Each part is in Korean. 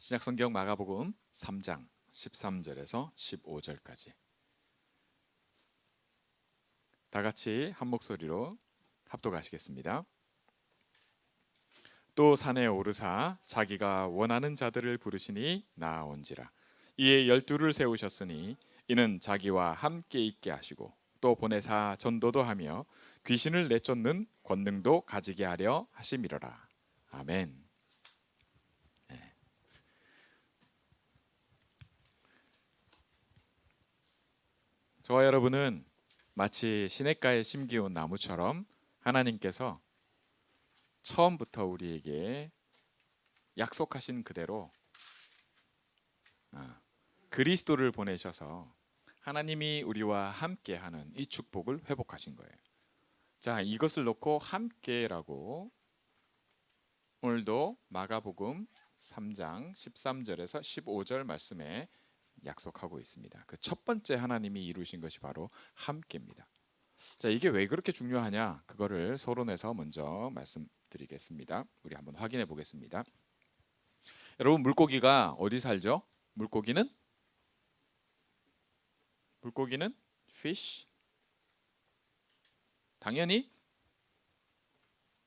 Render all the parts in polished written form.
신약성경 마가복음 3장 13절에서 15절까지 다 같이 한 목소리로 합독하시겠습니다. 또 산에 오르사 자기가 원하는 자들을 부르시니 나아온지라. 이에 12를 세우셨으니 이는 자기와 함께 있게 하시고 또 보내사 전도도 하며 귀신을 내쫓는 권능도 가지게 하려 하심이로라. 아멘. 저와 여러분은 마치 시냇가에 심기운 나무처럼 하나님께서 처음부터 우리에게 약속하신 그대로 그리스도를 보내셔서 하나님이 우리와 함께하는 이 축복을 회복하신 거예요. 자, 이것을 놓고 함께라고 오늘도 마가복음 3장 13절에서 15절 말씀에 약속하고 있습니다. 그 첫 번째 하나님이 이루신 것이 바로 함께입니다. 자, 이게 왜 그렇게 중요하냐? 그거를 서론에서 먼저 말씀드리겠습니다. 우리 한번 확인해 보겠습니다. 여러분, 물고기가 어디 살죠? 물고기는 fish. 당연히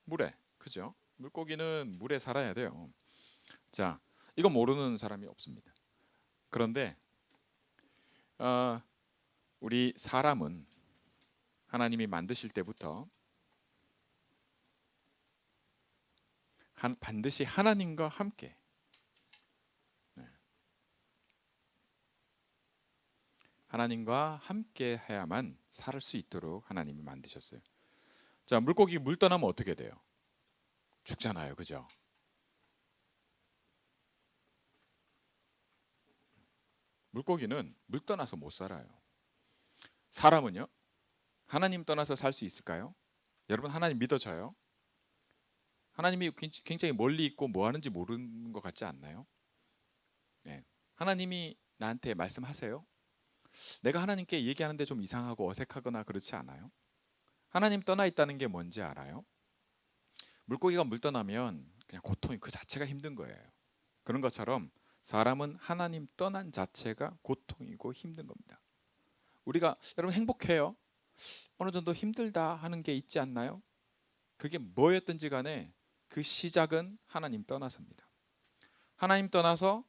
물에. 그죠? 물고기는 물에 살아야 돼요. 자, 이거 모르는 사람이 없습니다. 그런데 우리 사람은 하나님이 만드실 때부터 반드시 하나님과 함께 하나님과 함께 해야만 살 수 있도록 하나님이 만드셨어요. 자, 물고기 물 떠나면 어떻게 돼요? 죽잖아요. 그죠? 물고기는 물 떠나서 못 살아요. 사람은요? 하나님 떠나서 살 수 있을까요? 여러분, 하나님 믿어져요? 하나님이 굉장히 멀리 있고 뭐 하는지 모르는 것 같지 않나요? 네. 하나님이 나한테 말씀하세요. 내가 하나님께 얘기하는데 좀 이상하고 어색하거나 그렇지 않아요? 하나님 떠나 있다는 게 뭔지 알아요? 물고기가 물 떠나면 그냥 고통이 그 자체가 힘든 거예요. 그런 것처럼 사람은 하나님 떠난 자체가 고통이고 힘든 겁니다. 우리가 여러분 행복해요? 어느 정도 힘들다 하는 게 있지 않나요? 그게 뭐였든지 간에 그 시작은 하나님 떠나서입니다. 하나님 떠나서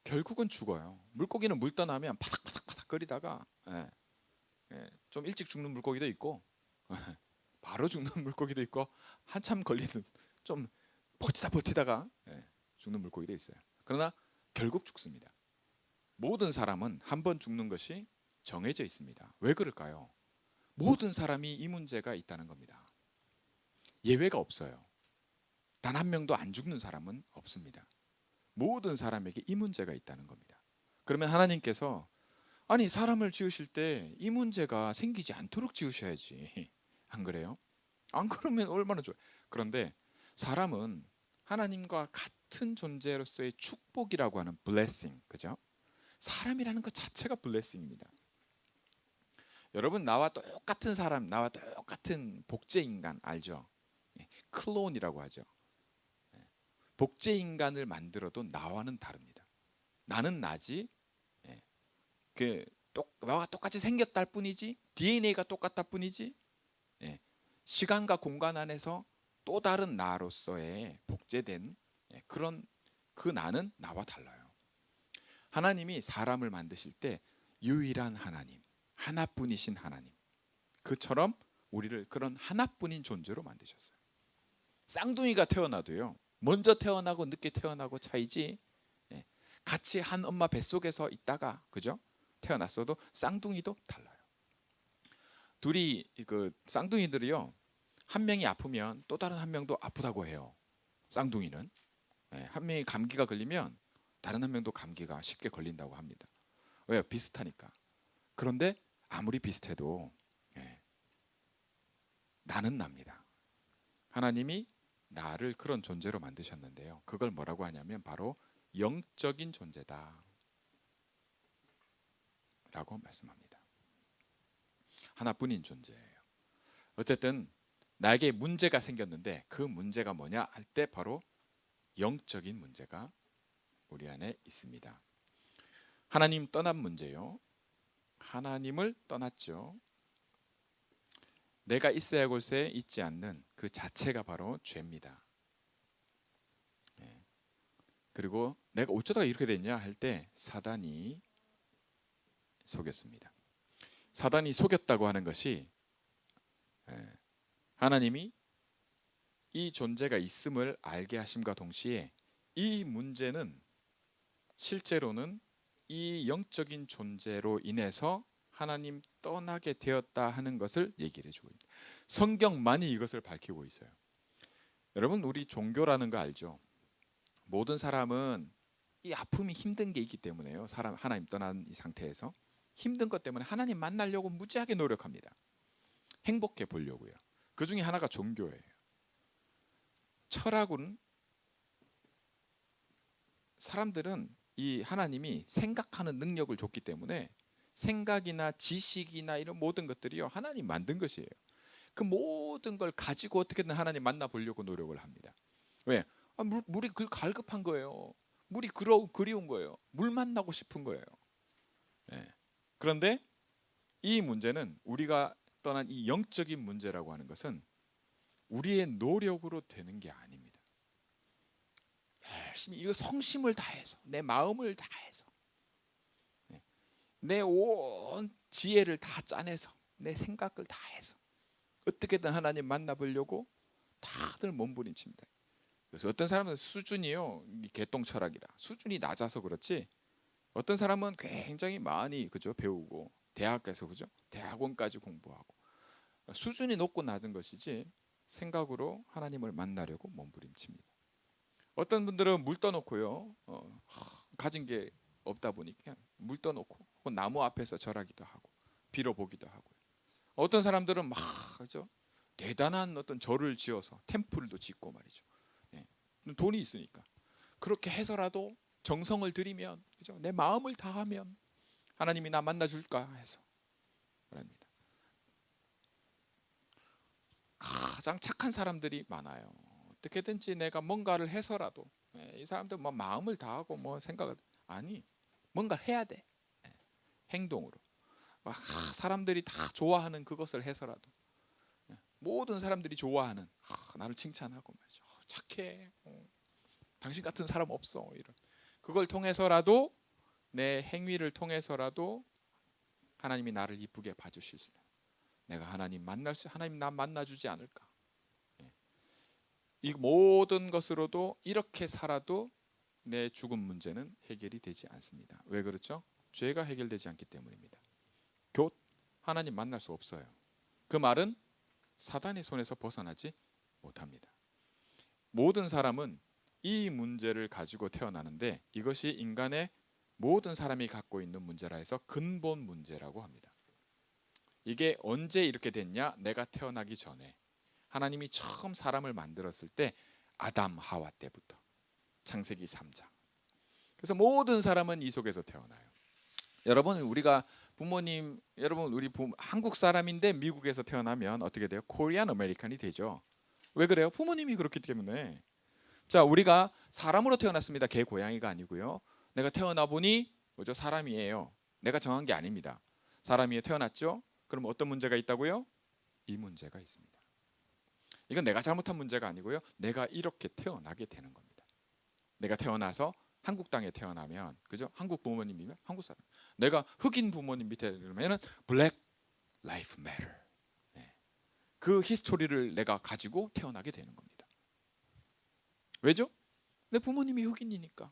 결국은 죽어요. 물고기는 물 떠나면 바닥바닥바닥 끓이다가 좀 일찍 죽는 물고기도 있고 바로 죽는 물고기도 있고 한참 걸리는 좀 버티다가 죽는 물고기도 있어요. 그러나 결국 죽습니다. 모든 사람은 한 번 죽는 것이 정해져 있습니다. 왜 그럴까요? 모든 사람이 이 문제가 있다는 겁니다. 예외가 없어요. 단 한 명도 안 죽는 사람은 없습니다. 모든 사람에게 이 문제가 있다는 겁니다. 그러면 하나님께서 아니 사람을 지으실 때 이 문제가 생기지 않도록 지으셔야지. 안 그래요? 안 그러면 얼마나 좋아요. 그런데 사람은 하나님과 같은 존재로서의 축복이라고 하는 blessing, 그죠? 사람이라는 것 자체가 blessing입니다. 여러분 나와 똑같은 사람, 나와 똑같은 복제 인간 알죠? 클론이라고 하죠. 복제 인간을 만들어도 나와는 다릅니다. 나는 나지, 나와 똑같이 생겼다 뿐이지, DNA가 똑같다 뿐이지, 시간과 공간 안에서 또 다른 나로서의 복제된 그런 그 나는 나와 달라요. 하나님이 사람을 만드실 때 유일한 하나님, 하나뿐이신 하나님, 그처럼 우리를 그런 하나뿐인 존재로 만드셨어요. 쌍둥이가 태어나도요, 먼저 태어나고 늦게 태어나고 차이지, 같이 한 엄마 뱃속에서 있다가 그죠? 태어났어도 쌍둥이도 달라요. 둘이 그 쌍둥이들이요, 한 명이 아프면 또 다른 한 명도 아프다고 해요. 쌍둥이는 한 명이 감기가 걸리면 다른 한 명도 감기가 쉽게 걸린다고 합니다. 왜요? 비슷하니까. 그런데 아무리 비슷해도 나는 납니다. 하나님이 나를 그런 존재로 만드셨는데요. 그걸 뭐라고 하냐면 바로 영적인 존재다 라고 말씀합니다. 하나뿐인 존재예요. 어쨌든 나에게 문제가 생겼는데 그 문제가 뭐냐 할 때 바로 영적인 문제가 우리 안에 있습니다. 하나님 떠난 문제요. 하나님을 떠났죠. 내가 있어야 할 곳에 있지 않는 그 자체가 바로 죄입니다. 예. 그리고 내가 어쩌다가 이렇게 됐냐 할 때 사단이 속였습니다. 사단이 속였다고 하는 것이 하나님이 이 존재가 있음을 알게 하심과 동시에 이 문제는 실제로는 이 영적인 존재로 인해서 하나님 떠나게 되었다 하는 것을 얘기를 해주고 있습니다. 성경만이 이것을 밝히고 있어요. 여러분 우리 종교라는 거 알죠? 모든 사람은 이 아픔이 힘든 게 있기 때문에요. 하나님 떠난 이 상태에서 힘든 것 때문에 하나님 만나려고 무지하게 노력합니다. 행복해 보려고요. 그 중에 하나가 종교예요. 철학은 사람들은 이 하나님이 생각하는 능력을 줬기 때문에 생각이나 지식이나 이런 모든 것들이요 하나님 만든 것이에요. 그 모든 걸 가지고 어떻게든 하나님 만나보려고 노력을 합니다. 왜? 물이 갈급한 거예요. 물이 그리운 거예요. 물 만나고 싶은 거예요. 네. 그런데 이 문제는 우리가 떠난 이 영적인 문제라고 하는 것은 우리의 노력으로 되는 게 아닙니다. 열심히 이거 성심을 다해서 내 마음을 다해서 내 온 지혜를 다 짜내서 내 생각을 다해서 어떻게든 하나님 만나보려고 다들 몸부림칩니다. 그래서 어떤 사람은 수준이요 개똥 철학이라 수준이 낮아서 그렇지 어떤 사람은 굉장히 많이 그죠 배우고 대학에서 그죠 대학원까지 공부하고 수준이 높고 낮은 것이지 생각으로 하나님을 만나려고 몸부림칩니다. 어떤 분들은 물 떠놓고요 가진 게 없다 보니 그냥 물 떠놓고 혹은 나무 앞에서 절하기도 하고 빌어보기도 하고요. 어떤 사람들은 막 그죠 대단한 어떤 절을 지어서 템플도 짓고 말이죠. 예. 돈이 있으니까 그렇게 해서라도 정성을 들이면 그죠 내 마음을 다하면 하나님이 나 만나줄까 해서 그럽니다. 가장 착한 사람들이 많아요. 어떻게든지 내가 뭔가를 해서라도 이 사람들 뭐 마음을 다하고 뭐 생각을 아니 뭔가 해야 돼. 행동으로 사람들이 다 좋아하는 그것을 해서라도 모든 사람들이 좋아하는 나를 칭찬하고 말이죠. 착해. 당신 같은 사람 없어. 이런 그걸 통해서라도 내 행위를 통해서라도 하나님이 나를 이쁘게 봐주실 수 있어요. 내가 하나님 나 만나주지 않을까. 이 모든 것으로도 이렇게 살아도 내 죽음 문제는 해결이 되지 않습니다. 왜 그렇죠? 죄가 해결되지 않기 때문입니다. 곧 하나님 만날 수 없어요. 그 말은 사단의 손에서 벗어나지 못합니다. 모든 사람은 이 문제를 가지고 태어나는데 이것이 인간의 모든 사람이 갖고 있는 문제라 해서 근본 문제라고 합니다. 이게 언제 이렇게 됐냐? 내가 태어나기 전에 하나님이 처음 사람을 만들었을 때 아담 하와 때부터 창세기 3장. 그래서 모든 사람은 이 속에서 태어나요. 여러분 우리가 부모님 여러분 우리 한국 사람인데 미국에서 태어나면 어떻게 돼요? 코리안 아메리칸이 되죠. 왜 그래요? 부모님이 그렇기 때문에. 자 우리가 사람으로 태어났습니다. 개 고양이가 아니고요. 내가 태어나 보니 뭐죠? 사람이에요. 내가 정한 게 아닙니다. 사람이 태어났죠? 그럼 어떤 문제가 있다고요? 이 문제가 있습니다. 이건 내가 잘못한 문제가 아니고요. 내가 이렇게 태어나게 되는 겁니다. 내가 태어나서 한국 땅에 태어나면 그죠? 한국 부모님이면 한국 사람. 내가 흑인 부모님 밑에 그러면은 Black Lives Matter. 네. 그 히스토리를 내가 가지고 태어나게 되는 겁니다. 왜죠? 내 부모님이 흑인이니까.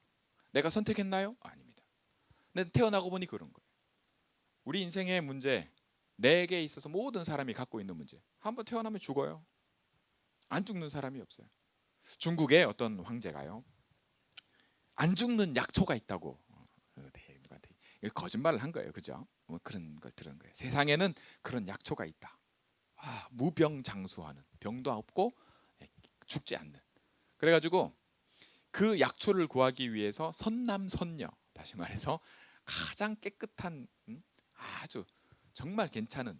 내가 선택했나요? 아닙니다. 내 태어나고 보니 그런 거예요. 우리 인생의 문제, 내게 있어서 모든 사람이 갖고 있는 문제. 한번 태어나면 죽어요. 안 죽는 사람이 없어요. 중국의 어떤 황제가요. 안 죽는 약초가 있다고 거짓말을 한 거예요. 그죠? 뭐 그런 걸 들은 거예요. 세상에는 그런 약초가 있다. 무병장수하는 병도 없고 죽지 않는. 그래가지고 그 약초를 구하기 위해서 선남선녀 다시 말해서 가장 깨끗한 아주 정말 괜찮은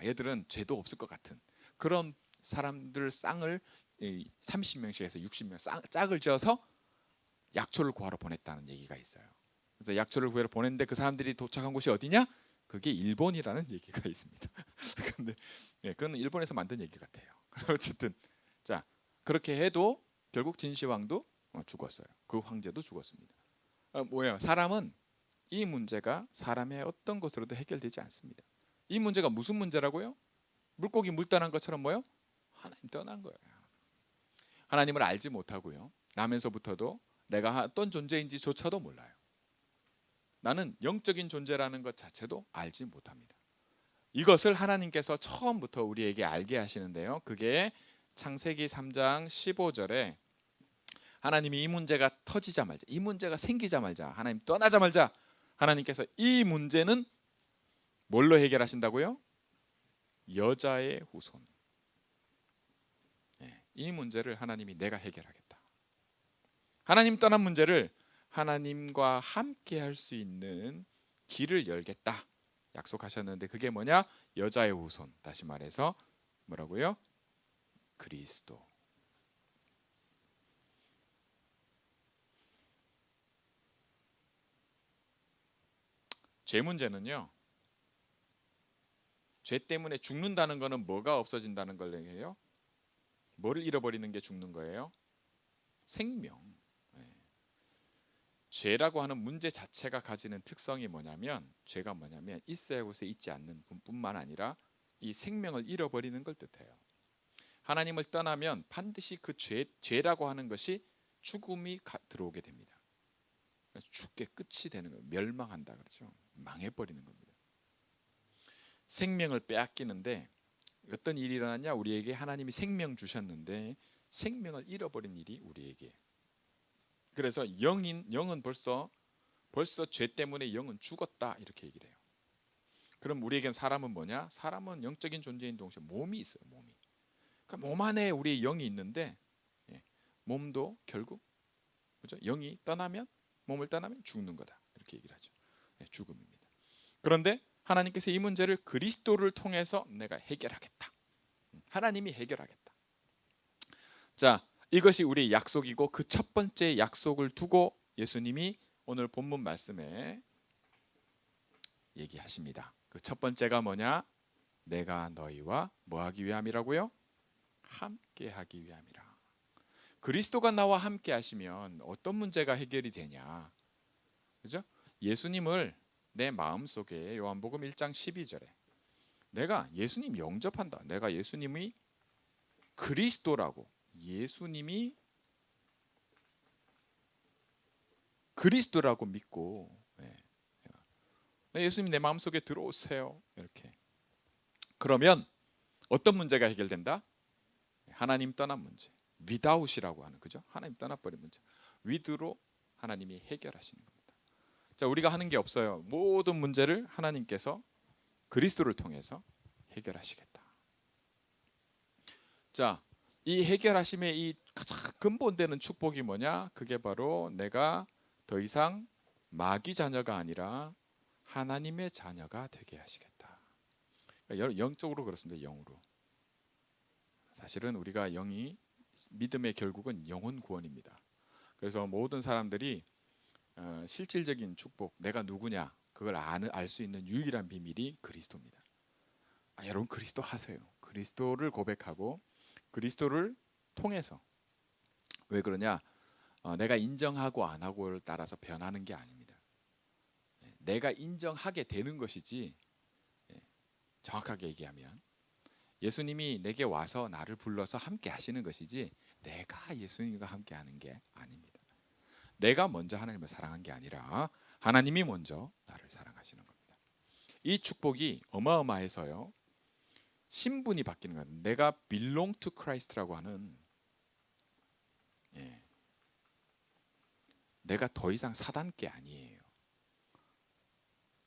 얘들은 죄도 없을 것 같은 그런 사람들 쌍을 30명씩에서 60명 짝을 지어서 약초를 구하러 보냈다는 얘기가 있어요. 그래서 약초를 구하러 보냈는데 그 사람들이 도착한 곳이 어디냐? 그게 일본이라는 얘기가 있습니다. 근데 그건 일본에서 만든 얘기 같아요. 어쨌든 자 그렇게 해도 결국 진시황도 죽었어요. 그 황제도 죽었습니다. 뭐예요? 사람은 이 문제가 사람의 어떤 것으로도 해결되지 않습니다. 이 문제가 무슨 문제라고요? 물고기 물 떠난 것처럼 뭐요? 하나님 떠난 거예요. 하나님을 알지 못하고요. 나면서부터도 내가 어떤 존재인지조차도 몰라요. 나는 영적인 존재라는 것 자체도 알지 못합니다. 이것을 하나님께서 처음부터 우리에게 알게 하시는데요. 그게 창세기 3장 15절에 하나님이 이 문제가 터지자마자, 이 문제가 생기자마자, 하나님 떠나자마자 하나님께서 이 문제는 뭘로 해결하신다고요? 여자의 후손. 이 문제를 하나님이 내가 해결하겠다. 하나님 떠난 문제를 하나님과 함께 할 수 있는 길을 열겠다. 약속하셨는데 그게 뭐냐? 여자의 후손. 다시 말해서 뭐라고요? 그리스도. 죄 문제는요. 죄 때문에 죽는다는 거는 뭐가 없어진다는 걸 얘기해요? 뭐를 잃어버리는 게 죽는 거예요? 생명. 죄라고 하는 문제 자체가 가지는 특성이 뭐냐면 죄가 뭐냐면 있어야 할 곳에 있지 않는 뿐만 아니라 이 생명을 잃어버리는 걸 뜻해요. 하나님을 떠나면 반드시 그 죄라고 하는 것이 죽음이 들어오게 됩니다. 그래서 죽게 끝이 되는 거예요. 멸망한다 그러죠. 망해버리는 겁니다. 생명을 빼앗기는데 어떤 일이 일어났냐? 우리에게 하나님이 생명 주셨는데 생명을 잃어버린 일이 우리에게. 그래서 영은 벌써 죄 때문에 영은 죽었다 이렇게 얘기를 해요. 그럼 우리에겐 사람은 뭐냐? 사람은 영적인 존재인 동시에 몸이 있어요. 몸이. 그러니까 몸 안에 우리의 영이 있는데 몸도 결국 그죠? 영이 떠나면 몸을 떠나면 죽는 거다 이렇게 얘기를 하죠. 죽음입니다. 그런데 하나님께서 이 문제를 그리스도를 통해서 내가 해결하겠다. 하나님이 해결하겠다. 자, 이것이 우리의 약속이고 그 첫 번째 약속을 두고 예수님이 오늘 본문 말씀에 얘기하십니다. 그 첫 번째가 뭐냐? 내가 너희와 뭐 하기 위함이라고요? 함께 하기 위함이라. 그리스도가 나와 함께 하시면 어떤 문제가 해결이 되냐? 그죠? 예수님을 내 마음속에 요한복음 1장 12절에 내가 예수님 영접한다. 내가 예수님이 그리스도라고 예수님이 그리스도라고 믿고 예수님 내 마음속에 들어오세요. 이렇게. 그러면 어떤 문제가 해결된다? 하나님 떠난 문제. without이라고 하는 그죠? 하나님 떠나버린 문제. with로 하나님이 해결하시는 겁니다. 자, 우리가 하는 게 없어요. 모든 문제를 하나님께서 그리스도를 통해서 해결하시겠다. 자, 이 해결하심의 이 가장 근본되는 축복이 뭐냐? 그게 바로 내가 더 이상 마귀 자녀가 아니라 하나님의 자녀가 되게 하시겠다. 그러니까 영적으로 그렇습니다. 영으로. 사실은 우리가 영이 믿음의 결국은 영혼 구원입니다. 그래서 모든 사람들이 실질적인 축복, 내가 누구냐 그걸 알 수 있는 유일한 비밀이 그리스도입니다. 여러분 그리스도 하세요. 그리스도를 고백하고 그리스도를 통해서 왜 그러냐? 내가 인정하고 안 하고를 따라서 변하는 게 아닙니다. 내가 인정하게 되는 것이지 정확하게 얘기하면 예수님이 내게 와서 나를 불러서 함께 하시는 것이지 내가 예수님과 함께 하는 게 아닙니다. 내가 먼저 하나님을 사랑한 게 아니라 하나님이 먼저 나를 사랑하시는 겁니다. 이 축복이 어마어마해서요. 신분이 바뀌는 거예요. 내가 belong to Christ라고 하는 내가 더 이상 사단께 아니에요.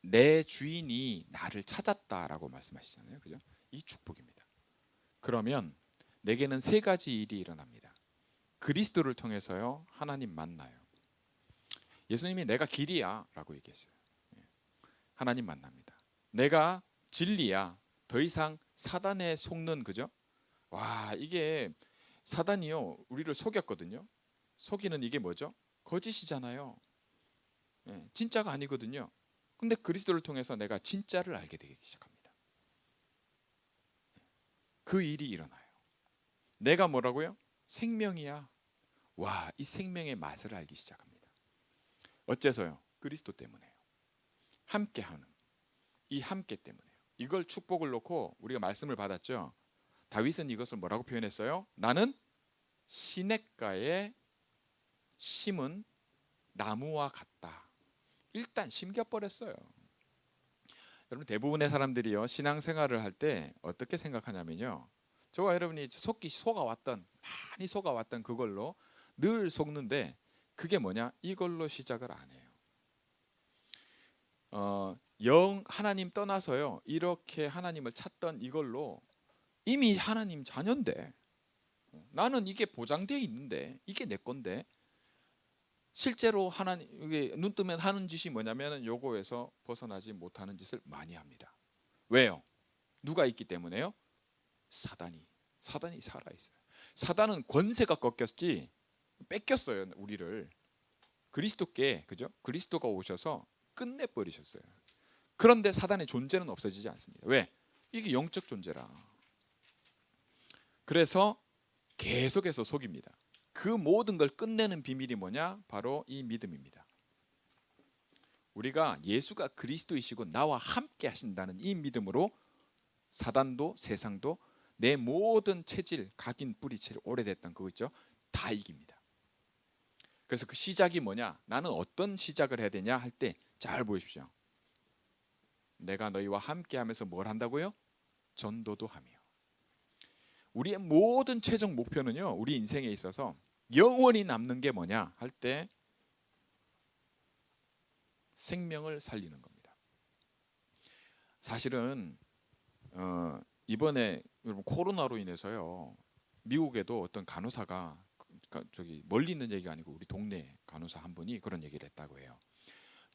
내 주인이 나를 찾았다라고 말씀하시잖아요. 그죠? 이 축복입니다. 그러면 내게는 세 가지 일이 일어납니다. 그리스도를 통해서요. 하나님 만나요. 예수님이 내가 길이야 라고 얘기했어요. 하나님 만납니다. 내가 진리야. 더 이상 사단에 속는 그죠? 와 이게 사단이요. 우리를 속였거든요. 속이는 이게 뭐죠? 거짓이잖아요. 예, 진짜가 아니거든요. 근데 그리스도를 통해서 내가 진짜를 알게 되기 시작합니다. 그 일이 일어나요. 내가 뭐라고요? 생명이야. 와, 이 생명의 맛을 알기 시작합니다. 어째서요? 그리스도 때문에요. 함께하는 이 함께 때문에요. 이걸 축복을 놓고 우리가 말씀을 받았죠. 다윗은 이것을 뭐라고 표현했어요? 나는 시냇가에 심은 나무와 같다. 일단 심겨버렸어요. 여러분 대부분의 사람들이요 신앙생활을 할 때 어떻게 생각하냐면요. 저와 여러분이 속아왔던 많이 속아왔던 그걸로 늘 속는데 그게 뭐냐? 이걸로 시작을 안 해요. 하나님 떠나서요 이렇게 하나님을 찾던 이걸로 이미 하나님 자녀인데 나는 이게 보장돼 있는데 이게 내 건데 실제로 하나님 이게 눈 뜨면 하는 짓이 뭐냐면 요거에서 벗어나지 못하는 짓을 많이 합니다. 왜요? 누가 있기 때문에요? 사단이 살아 있어요. 사단은 권세가 꺾였지 뺏겼어요 우리를. 그리스도께 그죠? 그리스도가 오셔서 끝내버리셨어요. 그런데 사단의 존재는 없어지지 않습니다. 왜? 이게 영적 존재라. 그래서 계속해서 속입니다. 그 모든 걸 끝내는 비밀이 뭐냐? 바로 이 믿음입니다. 우리가 예수가 그리스도이시고 나와 함께 하신다는 이 믿음으로 사단도 세상도 내 모든 체질, 각인, 뿌리채를 오래됐던 그거 있죠? 다 이깁니다. 그래서 그 시작이 뭐냐? 나는 어떤 시작을 해야 되냐 할 때 잘 보십시오. 내가 너희와 함께 하면서 뭘 한다고요? 전도도 하며. 우리의 모든 최종 목표는요. 우리 인생에 있어서 영원히 남는 게 뭐냐 할 때 생명을 살리는 겁니다. 사실은 이번에 여러분 코로나로 인해서요. 미국에도 어떤 간호사가 저기 멀리 있는 얘기가 아니고 우리 동네 간호사 한 분이 그런 얘기를 했다고 해요.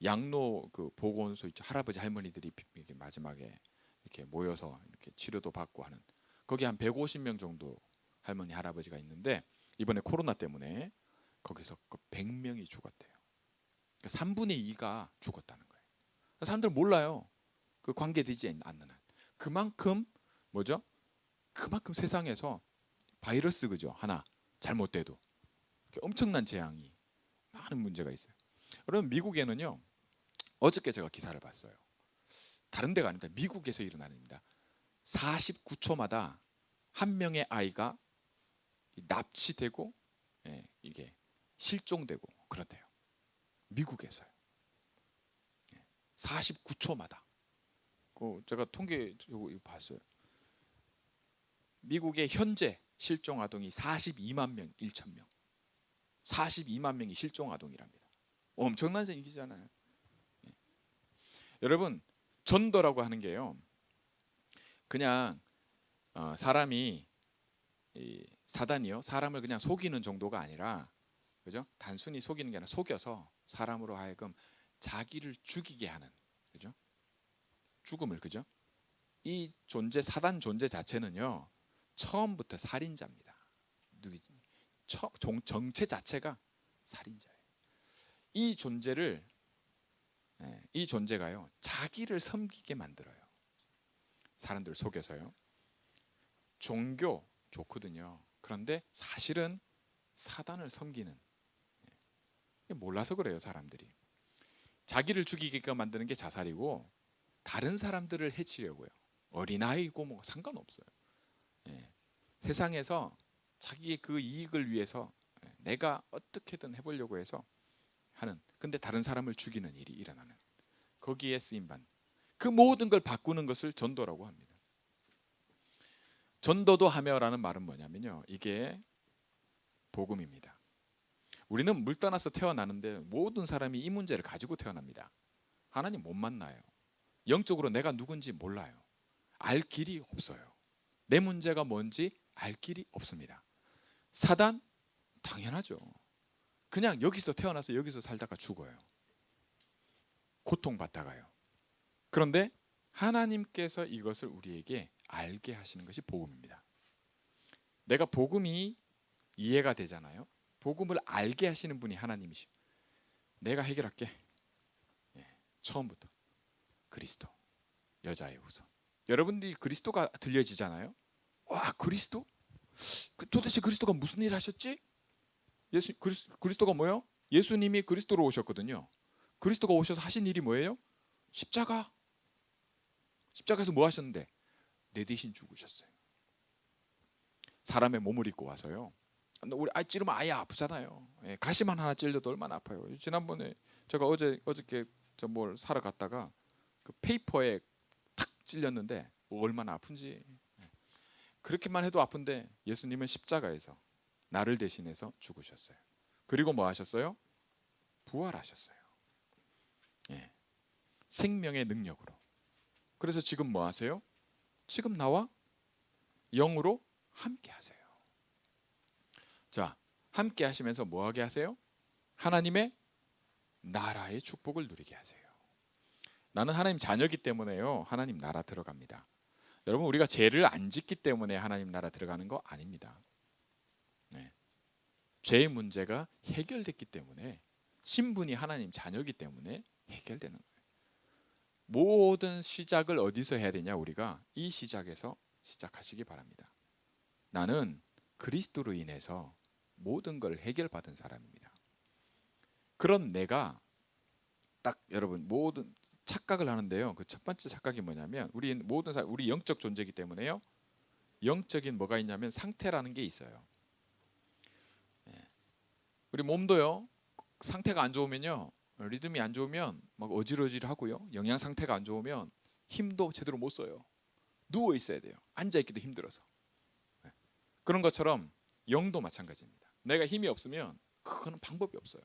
양로 그 보건소 있죠. 할아버지 할머니들이 이렇게 마지막에 이렇게 모여서 이렇게 치료도 받고 하는 거기 한 150명 정도 할머니 할아버지가 있는데 이번에 코로나 때문에 거기서 100명이 죽었대요. 그러니까 3분의 2가 죽었다는 거예요. 사람들 몰라요. 그 관계되지 않는 한. 그만큼 뭐죠? 그만큼 세상에서 바이러스 그죠? 하나 잘못돼도 엄청난 재앙이 많은 문제가 있어요. 여러분 미국에는요. 어저께 제가 기사를 봤어요. 다른 데가 아닙니다. 미국에서 일어나는 일입니다. 49초마다 한 명의 아이가 납치되고 이게 실종되고 그렇대요. 미국에서요. 49초마다. 제가 통계 이거 봤어요. 미국의 현재 실종 아동이 42만 명, 1천 명. 42만 명이 실종 아동이랍니다. 엄청난 얘기잖아요. 여러분 전도라고 하는 게요. 그냥 사람이 사단이요. 사람을 그냥 속이는 정도가 아니라 그죠? 단순히 속이는 게 아니라 속여서 사람으로 하여금 자기를 죽이게 하는 그죠? 죽음을 그죠? 이 존재 사단 존재 자체는요. 처음부터 살인자입니다. 정체 자체가 살인자예요. 이 존재를 이 존재가요. 자기를 섬기게 만들어요. 사람들 속여서요. 종교 좋거든요. 그런데 사실은 사단을 섬기는 몰라서 그래요. 사람들이. 자기를 죽이게끔 만드는 게 자살이고 다른 사람들을 해치려고요. 어린아이고 뭐 상관없어요. 세상에서 자기의 그 이익을 위해서 내가 어떻게든 해보려고 해서 하는 근데 다른 사람을 죽이는 일이 일어나는 거기에 쓰임받는 그 모든 걸 바꾸는 것을 전도라고 합니다. 전도도 하며라는 말은 뭐냐면요. 이게 복음입니다. 우리는 물 떠나서 태어나는데 모든 사람이 이 문제를 가지고 태어납니다. 하나님 못 만나요. 영적으로 내가 누군지 몰라요. 알 길이 없어요. 내 문제가 뭔지 알 길이 없습니다. 사단? 당연하죠. 그냥 여기서 태어나서 여기서 살다가 죽어요. 고통받다가요. 그런데 하나님께서 이것을 우리에게 알게 하시는 것이 복음입니다. 내가 복음이 이해가 되잖아요. 복음을 알게 하시는 분이 하나님이시고 내가 해결할게. 처음부터 그리스도, 여자의 후손. 여러분들이 그리스도가 들려지잖아요. 와, 그리스도? 도대체 그리스도가 무슨 일 하셨지? 그리스도가 뭐예요? 예수님이 그리스도로 오셨거든요. 그리스도가 오셔서 하신 일이 뭐예요? 십자가. 십자가에서 뭐 하셨는데? 내 대신 죽으셨어요. 사람의 몸을 입고 와서요. 우리 찌르면 아예 아프잖아요. 가시만 하나 찔려도 얼마나 아파요. 지난번에 제가 어저께 저 뭘 사러 갔다가 그 페이퍼에 탁 찔렸는데 얼마나 아픈지. 그렇게만 해도 아픈데 예수님은 십자가에서 나를 대신해서 죽으셨어요. 그리고 뭐 하셨어요? 부활하셨어요. 생명의 능력으로. 그래서 지금 뭐 하세요? 지금 나와 영으로 함께 하세요. 자, 함께 하시면서 뭐 하게 하세요? 하나님의 나라의 축복을 누리게 하세요. 나는 하나님 자녀이기 때문에요. 하나님 나라 들어갑니다. 여러분, 우리가 죄를 안 짓기 때문에 하나님 나라 들어가는 거 아닙니다. 죄의 문제가 해결됐기 때문에, 신분이 하나님 자녀이기 때문에 해결되는 거예요. 모든 시작을 어디서 해야 되냐? 우리가 이 시작에서 시작하시기 바랍니다. 나는 그리스도로 인해서 모든 걸 해결받은 사람입니다. 그런 내가 딱 여러분 모든 착각을 하는데요. 그 첫 번째 착각이 뭐냐면 우리 모든 사람, 우리 영적 존재이기 때문에요. 영적인 뭐가 있냐면 상태라는 게 있어요. 우리 몸도요. 상태가 안 좋으면요. 리듬이 안 좋으면 막 어질어질하고요. 영양 상태가 안 좋으면 힘도 제대로 못 써요. 누워 있어야 돼요. 앉아 있기도 힘들어서. 그런 것처럼 영도 마찬가지입니다. 내가 힘이 없으면 그거는 방법이 없어요.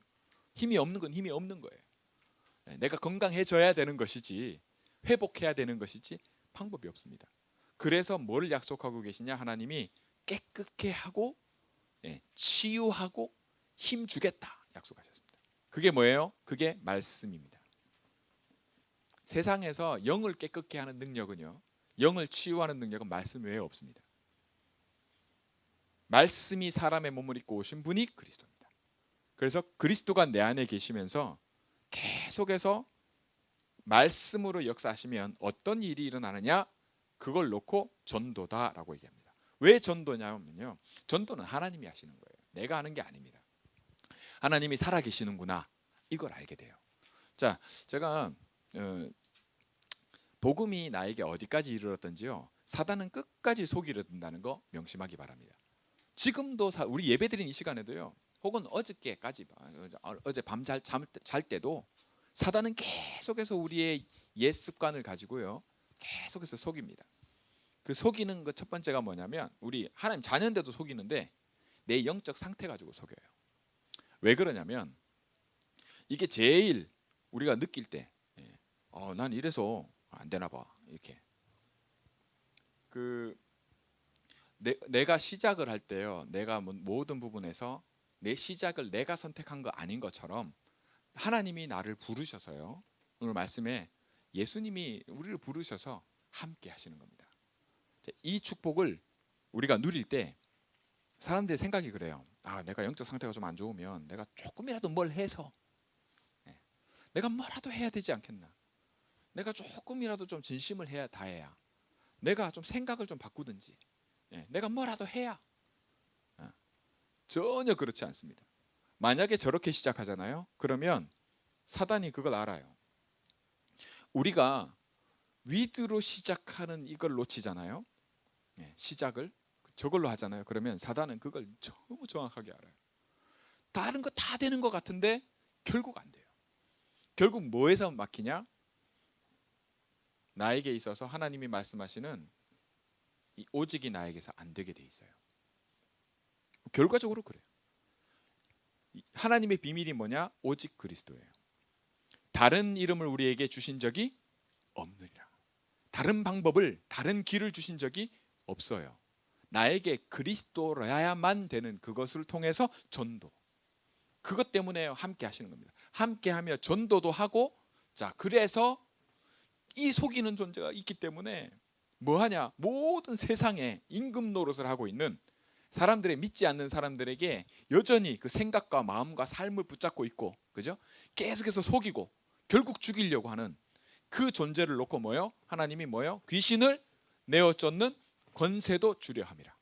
힘이 없는 건 힘이 없는 거예요. 내가 건강해져야 되는 것이지, 회복해야 되는 것이지 방법이 없습니다. 그래서 뭘 약속하고 계시냐? 하나님이 깨끗게 하고 치유하고 힘 주겠다 약속하셨습니다. 그게 뭐예요? 그게 말씀입니다. 세상에서 영을 깨끗게 하는 능력은요, 영을 치유하는 능력은 말씀 외에 없습니다. 말씀이 사람의 몸을 입고 오신 분이 그리스도입니다. 그래서 그리스도가 내 안에 계시면서 계속해서 말씀으로 역사하시면 어떤 일이 일어나느냐? 그걸 놓고 전도다라고 얘기합니다. 왜 전도냐면요, 전도는 하나님이 하시는 거예요. 내가 하는 게 아닙니다. 하나님이 살아계시는구나, 이걸 알게 돼요. 자, 제가 복음이 나에게 어디까지 이르렀던지요, 사단은 끝까지 속이려 든다는 거 명심하기 바랍니다. 지금도 우리 예배드린 이 시간에도요, 혹은 어저께까지 어제 밤 잘 때도 사단은 계속해서 우리의 옛 습관을 가지고요, 계속해서 속입니다. 그 속이는 것 첫 번째가 뭐냐면, 우리 하나님 자녀인데도 속이는데 내 영적 상태 가지고 속여요. 왜 그러냐면, 이게 제일 우리가 느낄 때, 난 이래서 안 되나 봐, 이렇게. 내가 시작을 할 때요, 내가 모든 부분에서 내 시작을 내가 선택한 거 아닌 것처럼 하나님이 나를 부르셔서요, 오늘 말씀에 예수님이 우리를 부르셔서 함께 하시는 겁니다. 이 축복을 우리가 누릴 때 사람들의 생각이 그래요. 내가 영적 상태가 좀 안 좋으면 내가 조금이라도 뭘 해서, 내가 뭐라도 해야 되지 않겠나, 내가 조금이라도 좀 진심을 다해야, 내가 좀 생각을 좀 바꾸든지, 내가 뭐라도 해야. 전혀 그렇지 않습니다. 만약에 저렇게 시작하잖아요. 그러면 사단이 그걸 알아요. 우리가 위드로 시작하는 이걸 놓치잖아요. 시작을 저걸로 하잖아요. 그러면 사단은 그걸 너무 정확하게 알아요. 다른 거 다 되는 것 같은데 결국 안 돼요. 결국 뭐에서 막히냐? 나에게 있어서 하나님이 말씀하시는 이 오직이 나에게서 안 되게 돼 있어요. 결과적으로 그래요. 하나님의 비밀이 뭐냐? 오직 그리스도예요. 다른 이름을 우리에게 주신 적이 없느니라. 다른 방법을, 다른 길을 주신 적이 없어요. 나에게 그리스도여야만 되는 그것을 통해서 전도. 그것 때문에 함께 하시는 겁니다. 함께 하며 전도도 하고, 자, 그래서 이 속이는 존재가 있기 때문에 뭐 하냐? 모든 세상에 임금 노릇을 하고 있는 사람들의 믿지 않는 사람들에게 여전히 그 생각과 마음과 삶을 붙잡고 있고, 그죠? 계속해서 속이고 결국 죽이려고 하는 그 존재를 놓고 뭐요? 하나님이 뭐요? 귀신을 내어 쫓는 권세도 주려 함이라.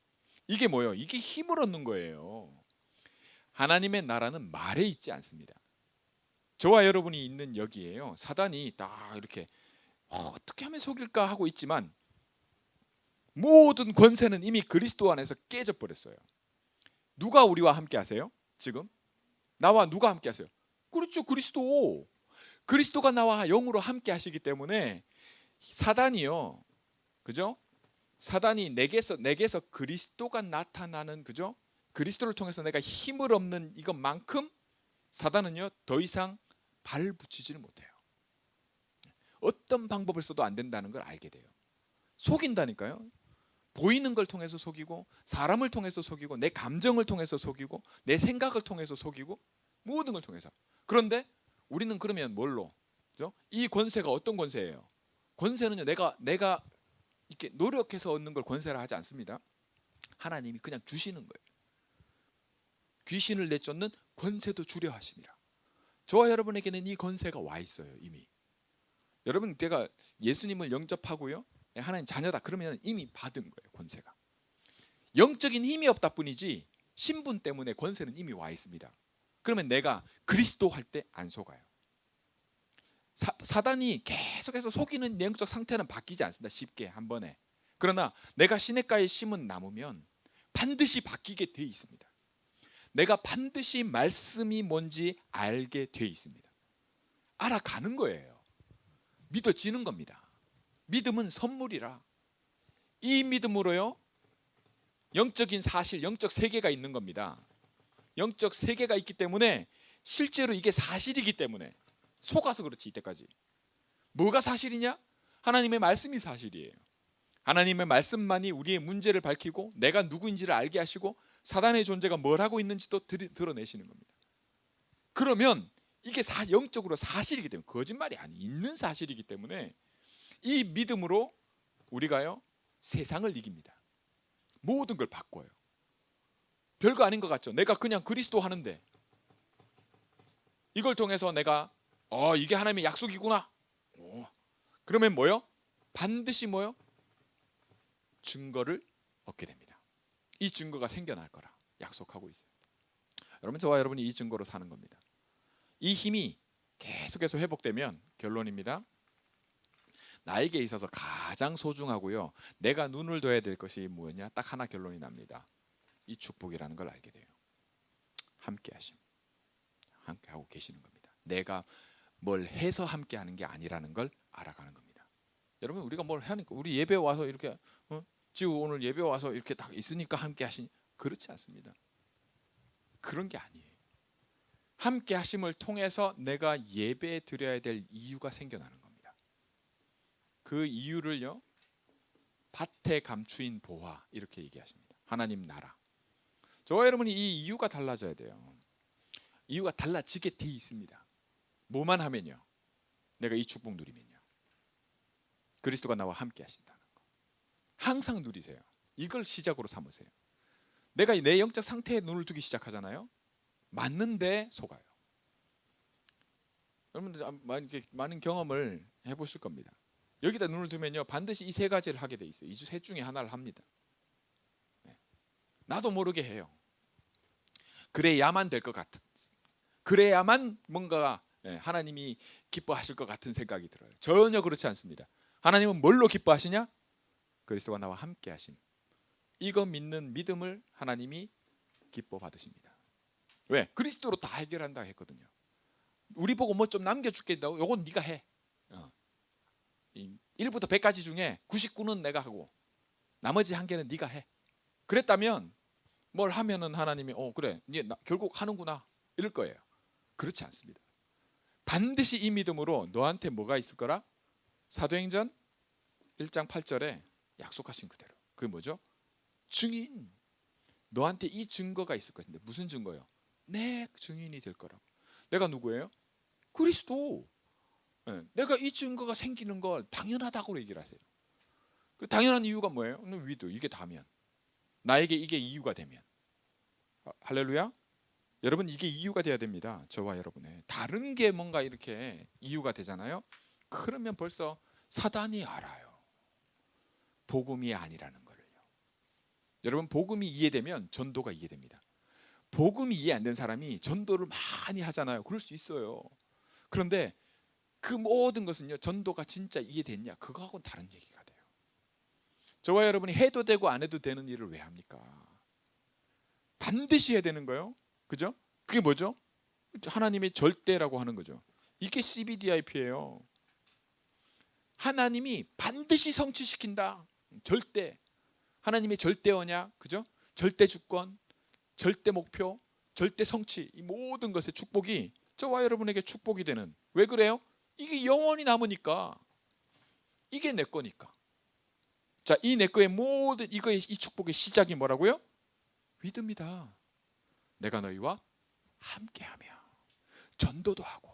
이게 뭐요? 이게 힘을 얻는 거예요. 하나님의 나라는 말에 있지 않습니다. 저와 여러분이 있는 여기에요. 사단이 딱 이렇게 어떻게 하면 속일까 하고 있지만 모든 권세는 이미 그리스도 안에서 깨져 버렸어요. 누가 우리와 함께 하세요? 지금 나와 누가 함께 하세요? 그렇죠, 그리스도. 그리스도가 나와 영으로 함께 하시기 때문에 사단이요, 그죠? 사단이 내게서 그리스도가 나타나는, 그죠? 그리스도를 통해서 내가 힘을 얻는 이것만큼 사단은요 더 이상 발 붙이지를 못해요. 어떤 방법을 써도 안 된다는 걸 알게 돼요. 속인다니까요. 보이는 걸 통해서 속이고, 사람을 통해서 속이고, 내 감정을 통해서 속이고, 내 생각을 통해서 속이고, 모든 걸 통해서. 그런데 우리는 그러면 뭘로? 그죠? 이 권세가 어떤 권세예요? 권세는요, 내가 이렇게 노력해서 얻는 걸 권세라 하지 않습니다. 하나님이 그냥 주시는 거예요. 귀신을 내쫓는 권세도 주려 하심이라. 저와 여러분에게는 이 권세가 와 있어요, 이미. 여러분, 내가 예수님을 영접하고요, 하나님 자녀다 그러면 이미 받은 거예요, 권세가. 영적인 힘이 없다 뿐이지 신분 때문에 권세는 이미 와 있습니다. 그러면 내가 그리스도 할 때 안 속아요. 사단이 계속해서 속이는 영적 상태는 바뀌지 않습니다, 쉽게 한 번에. 그러나 내가 시냇가에 심은 나무면 반드시 바뀌게 돼 있습니다. 내가 반드시 말씀이 뭔지 알게 돼 있습니다. 알아가는 거예요. 믿어지는 겁니다. 믿음은 선물이라. 이 믿음으로요, 영적인 사실, 영적 세계가 있는 겁니다. 영적 세계가 있기 때문에 실제로 이게 사실이기 때문에 속아서 그렇지. 이때까지 뭐가 사실이냐? 하나님의 말씀이 사실이에요. 하나님의 말씀만이 우리의 문제를 밝히고 내가 누구인지를 알게 하시고 사단의 존재가 뭘 하고 있는지도 드러내시는 겁니다. 그러면 이게 영적으로 사실이기 때문에, 거짓말이 아니, 있는 사실이기 때문에 이 믿음으로 우리가요 세상을 이깁니다. 모든 걸 바꿔요. 별거 아닌 것 같죠? 내가 그냥 그리스도 하는데 이걸 통해서 내가 이게 하나님의 약속이구나. 그러면 뭐요? 반드시 뭐요? 증거를 얻게 됩니다. 이 증거가 생겨날 거라 약속하고 있어요. 여러분, 저와 여러분이 이 증거로 사는 겁니다. 이 힘이 계속해서 회복되면 결론입니다. 나에게 있어서 가장 소중하고요, 내가 눈을 둬야 될 것이 뭐냐? 딱 하나 결론이 납니다. 이 축복이라는 걸 알게 돼요. 함께 하심. 함께 하고 계시는 겁니다. 내가 뭘 해서 함께 하는 게 아니라는 걸 알아가는 겁니다. 여러분, 우리가 뭘 하니까, 우리 예배 와서 이렇게 지우 오늘 예배 와서 이렇게 딱 있으니까 함께 하시니, 그렇지 않습니다. 그런 게 아니에요. 함께 하심을 통해서 내가 예배 드려야 될 이유가 생겨나는 겁니다. 그 이유를요, 밭에 감추인 보화 이렇게 얘기하십니다. 하나님 나라. 저와 여러분이 이 이유가 달라져야 돼요. 이유가 달라지게 돼 있습니다. 뭐만 하면요, 내가 이 축복 누리면요, 그리스도가 나와 함께 하신다는 거 항상 누리세요. 이걸 시작으로 삼으세요. 내가 내 영적 상태에 눈을 두기 시작하잖아요. 맞는데 속아요. 여러분들 많은 경험을 해보실 겁니다. 여기다 눈을 두면요, 반드시 이 세 가지를 하게 돼 있어요. 이 셋 중에 하나를 합니다. 나도 모르게 해요. 그래야만 될 것 같은, 그래야만 뭔가 하나님이 기뻐하실 것 같은 생각이 들어요. 전혀 그렇지 않습니다. 하나님은 뭘로 기뻐하시냐? 그리스도가 나와 함께 하심. 이거 믿는 믿음을 하나님이 기뻐 받으십니다. 왜? 그리스도로 다 해결한다 했거든요. 우리 보고 뭐 좀 남겨줄게, 요건 네가 해. 1부터 100까지 중에 99는 내가 하고 나머지 한 개는 네가 해. 그랬다면 뭘 하면은 하나님이 그래, 네 결국 하는구나 이럴 거예요. 그렇지 않습니다. 반드시 이 믿음으로 너한테 뭐가 있을 거라? 사도행전 1장 8절에 약속하신 그대로. 그게 뭐죠? 증인. 너한테 이 증거가 있을 것인데, 무슨 증거요? 내 증인이 될 거라고. 내가 누구예요? 그리스도. 내가 이 증거가 생기는 걸 당연하다고 얘기를 하세요. 그 당연한 이유가 뭐예요? 위도, 이게 다면 나에게 이게 이유가 되면. 할렐루야. 여러분 이게 이유가 돼야 됩니다. 저와 여러분의. 다른 게 뭔가 이렇게 이유가 되잖아요. 그러면 벌써 사단이 알아요. 복음이 아니라는 거를요. 여러분 복음이 이해되면 전도가 이해됩니다. 복음이 이해 안 된 사람이 전도를 많이 하잖아요. 그럴 수 있어요. 그런데 그 모든 것은요. 전도가 진짜 이해됐냐? 그거하고는 다른 얘기가 돼요. 저와 여러분이 해도 되고 안 해도 되는 일을 왜 합니까? 반드시 해야 되는 거예요. 그죠? 그게 뭐죠? 하나님의 절대라고 하는 거죠. 이게 CBDIP예요. 하나님이 반드시 성취시킨다. 절대. 하나님의 절대 언약, 그죠? 절대 주권, 절대 목표, 절대 성취. 이 모든 것의 축복이 저와 여러분에게 축복이 되는. 왜 그래요? 이게 영원히 남으니까. 이게 내 거니까. 자, 이 내 거의 모든 이 축복의 시작이 뭐라고요? 믿음이다. 내가 너희와 함께하며 전도도 하고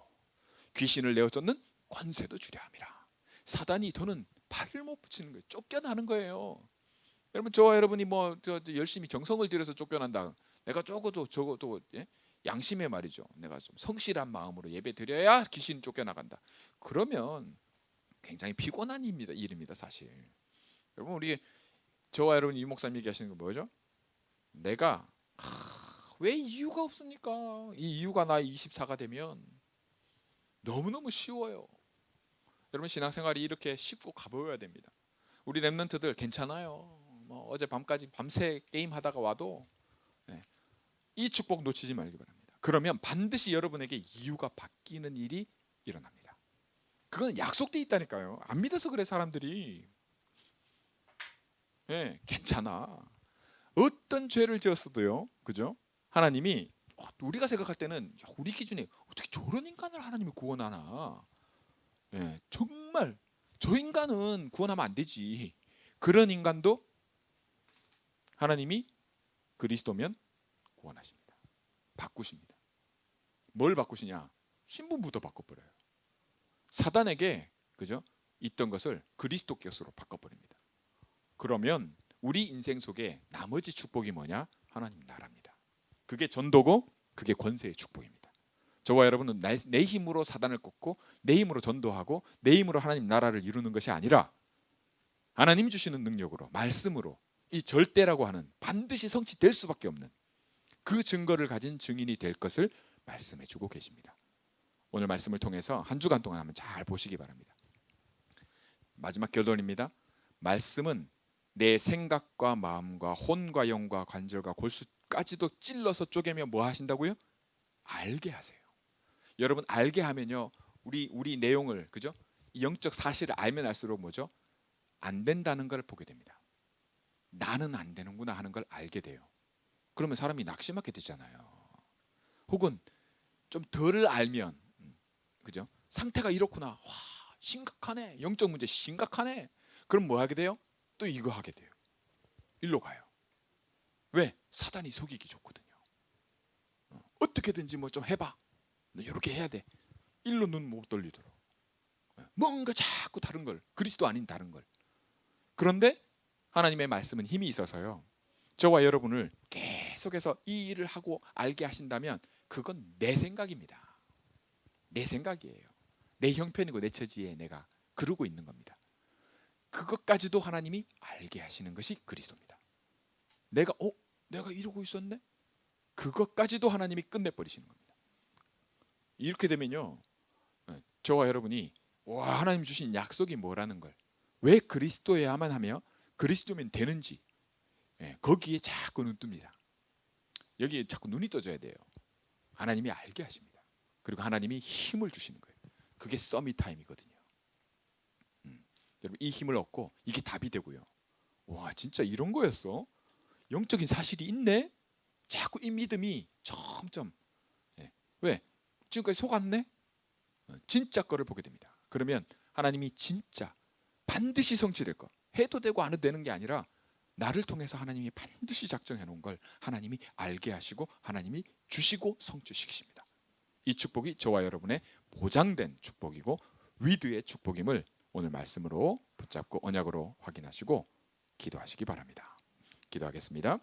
귀신을 내어 쫓는 권세도 주려 함이라. 사단이 더는 발을 못 붙이는 거예요. 쫓겨나는 거예요. 여러분 저와 여러분이 뭐 열심히 정성을 들여서 쫓겨난다. 내가 적어도 예? 양심의 말이죠. 내가 좀 성실한 마음으로 예배 드려야 귀신 쫓겨나간다. 그러면 굉장히 피곤한 일입니다, 사실. 여러분 우리 저와 여러분 이 목사님 얘기하시는 건 뭐죠? 내가 왜 이유가 없습니까? 이 이유가 나 24가 되면 너무너무 쉬워요. 여러분 신앙생활이 이렇게 쉽고 가벼워야 됩니다. 우리 랩런트들 괜찮아요. 뭐 어제 밤까지 밤새 게임 하다가 와도 이 축복 놓치지 말기 바랍니다. 그러면 반드시 여러분에게 이유가 바뀌는 일이 일어납니다. 그건 약속돼 있다니까요. 안 믿어서 그래 사람들이. 괜찮아. 어떤 죄를 지었어도요. 그죠? 하나님이 우리가 생각할 때는 우리 기준에 어떻게 저런 인간을 하나님이 구원하나. 정말 저 인간은 구원하면 안 되지. 그런 인간도 하나님이 그리스도면 구원하십니다. 바꾸십니다. 뭘 바꾸시냐? 신분부터 바꿔버려요. 사단에게 그죠? 있던 것을 그리스도 것으로 바꿔버립니다. 그러면 우리 인생 속에 나머지 축복이 뭐냐? 하나님 나라입니다. 그게 전도고 그게 권세의 축복입니다. 저와 여러분은 내 힘으로 사단을 꺾고 내 힘으로 전도하고 내 힘으로 하나님 나라를 이루는 것이 아니라 하나님 주시는 능력으로 말씀으로 이 절대라고 하는 반드시 성취될 수밖에 없는 그 증거를 가진 증인이 될 것을 말씀해 주고 계십니다. 오늘 말씀을 통해서 한 주간 동안 한번 잘 보시기 바랍니다. 마지막 결론입니다. 말씀은 내 생각과 마음과 혼과 영과 관절과 골수까지도 찔러서 쪼개며 뭐 하신다고요? 알게 하세요. 여러분 알게 하면요. 우리 내용을 그죠? 영적 사실을 알면 알수록 뭐죠? 안 된다는 걸 보게 됩니다. 나는 안 되는구나 하는 걸 알게 돼요. 그러면 사람이 낙심하게 되잖아요. 혹은 좀 덜 알면 그죠? 상태가 이렇구나. 와, 심각하네. 영적 문제 심각하네. 그럼 뭐 하게 돼요? 또 이거 하게 돼요. 일로 가요. 왜? 사단이 속이기 좋거든요. 어떻게든지 뭐 좀 해봐. 너 이렇게 해야 돼. 일로 눈 못 돌리도록. 뭔가 자꾸 다른 걸. 그리스도 아닌 다른 걸. 그런데 하나님의 말씀은 힘이 있어서요. 저와 여러분을 계속해서 이 일을 하고 알게 하신다면 그건 내 생각입니다. 내 생각이에요. 내 형편이고 내 처지에 내가 그러고 있는 겁니다. 그것까지도 하나님이 알게 하시는 것이 그리스도입니다. 내가 이러고 있었네? 그것까지도 하나님이 끝내버리시는 겁니다. 이렇게 되면요. 저와 여러분이 와 하나님 주신 약속이 뭐라는 걸 왜 그리스도여야만 하며 그리스도면 되는지 거기에 자꾸 눈 뜹니다. 여기에 자꾸 눈이 떠져야 돼요. 하나님이 알게 하십니다. 그리고 하나님이 힘을 주시는 거예요. 그게 서밋 타임이거든요. 여러분 이 힘을 얻고 이게 답이 되고요. 와 진짜 이런 거였어? 영적인 사실이 있네? 자꾸 이 믿음이 점점 왜? 지금까지 속았네? 진짜 거를 보게 됩니다. 그러면 하나님이 진짜 반드시 성취될 것 해도 되고 안 해도 되는 게 아니라 나를 통해서 하나님이 반드시 작정해 놓은 걸 하나님이 알게 하시고 하나님이 주시고 성취시키십니다. 이 축복이 저와 여러분의 보장된 축복이고 위드의 축복임을 오늘 말씀으로 붙잡고 언약으로 확인하시고 기도하시기 바랍니다. 기도하겠습니다.